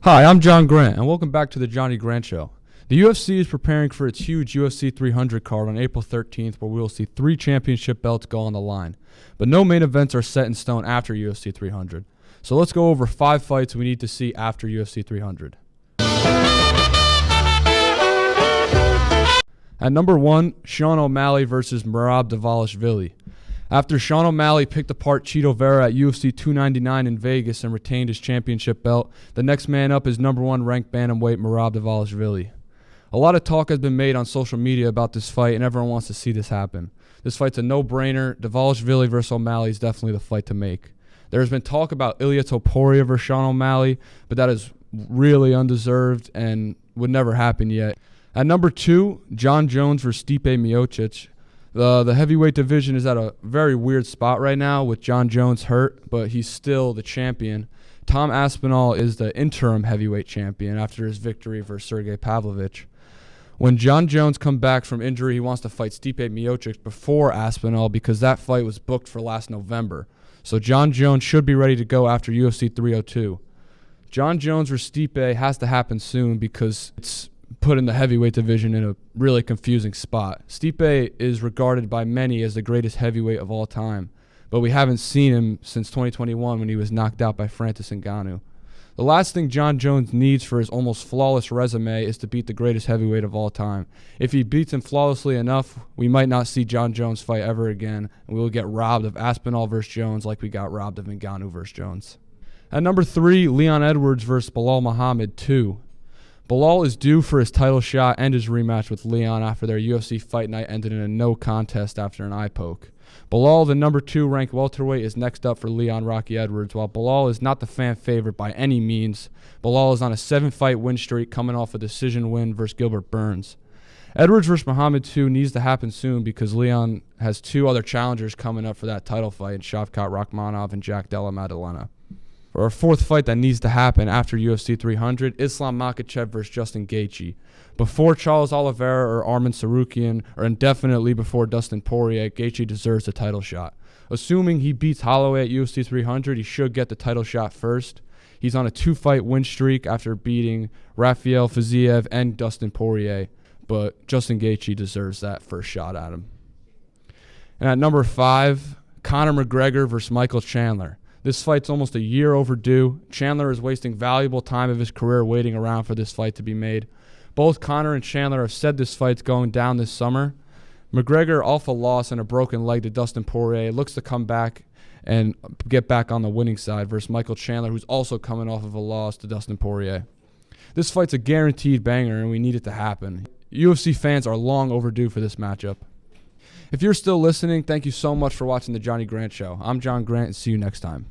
Hi, I'm John Grant, and welcome back to the Johnny Grant Show. The UFC is preparing for its huge UFC 300 card on April 13th, where we will see 3 championship belts go on the line. But no main events are set in stone after UFC 300. So let's go over 5 fights we need to see after UFC 300. At number 1, Sean O'Malley versus Merab Dvalishvili. After Sean O'Malley picked apart Chito Vera at UFC 299 in Vegas and retained his championship belt, the next man up is number 1 ranked bantamweight Merab Dvalishvili. A lot of talk has been made on social media about this fight, and everyone wants to see this happen. This fight's a no-brainer. Dvalishvili versus O'Malley is definitely the fight to make. There has been talk about Ilia Topuria versus Sean O'Malley, but that is really undeserved and would never happen yet. At number 2, John Jones versus Stipe Miocic. The heavyweight division is at a very weird spot right now with John Jones hurt, but he's still the champion. Tom Aspinall is the interim heavyweight champion after his victory versus Sergey Pavlovich. When John Jones comes back from injury, he wants to fight Stipe Miocic before Aspinall because that fight was booked for last November. So John Jones should be ready to go after UFC 302. John Jones versus Stipe has to happen soon because it's put in the heavyweight division in a really confusing spot. Stipe is regarded by many as the greatest heavyweight of all time, but we haven't seen him since 2021 when he was knocked out by Francis Ngannou. The last thing John Jones needs for his almost flawless resume is to beat the greatest heavyweight of all time. If he beats him flawlessly enough, we might not see John Jones fight ever again, and we will get robbed of Aspinall versus Jones like we got robbed of Ngannou versus Jones. At number 3, Leon Edwards versus Belal Muhammad 2. Belal is due for his title shot and his rematch with Leon after their UFC fight night ended in a no contest after an eye poke. Belal, the number 2 ranked welterweight, is next up for Leon Rocky Edwards. While Belal is not the fan favorite by any means, Belal is on a 7-fight win streak coming off a decision win versus Gilbert Burns. Edwards versus Muhammad 2 needs to happen soon because Leon has 2 other challengers coming up for that title fight in Shavkat Rakhmonov and Jack Della Maddalena. For our 4th fight that needs to happen after UFC 300, Islam Makhachev versus Justin Gaethje. Before Charles Oliveira or Arman Tsarukyan, or indefinitely before Dustin Poirier, Gaethje deserves the title shot. Assuming he beats Holloway at UFC 300, he should get the title shot first. He's on a 2-fight win streak after beating Rafael Fiziev and Dustin Poirier, but Justin Gaethje deserves that first shot at him. And at number 5, Conor McGregor versus Michael Chandler. This fight's almost a year overdue. Chandler is wasting valuable time of his career waiting around for this fight to be made. Both Conor and Chandler have said this fight's going down this summer. McGregor, off a loss and a broken leg to Dustin Poirier, looks to come back and get back on the winning side versus Michael Chandler, who's also coming off of a loss to Dustin Poirier. This fight's a guaranteed banger, and we need it to happen. UFC fans are long overdue for this matchup. If you're still listening, thank you so much for watching The Johnny Grant Show. I'm John Grant, and see you next time.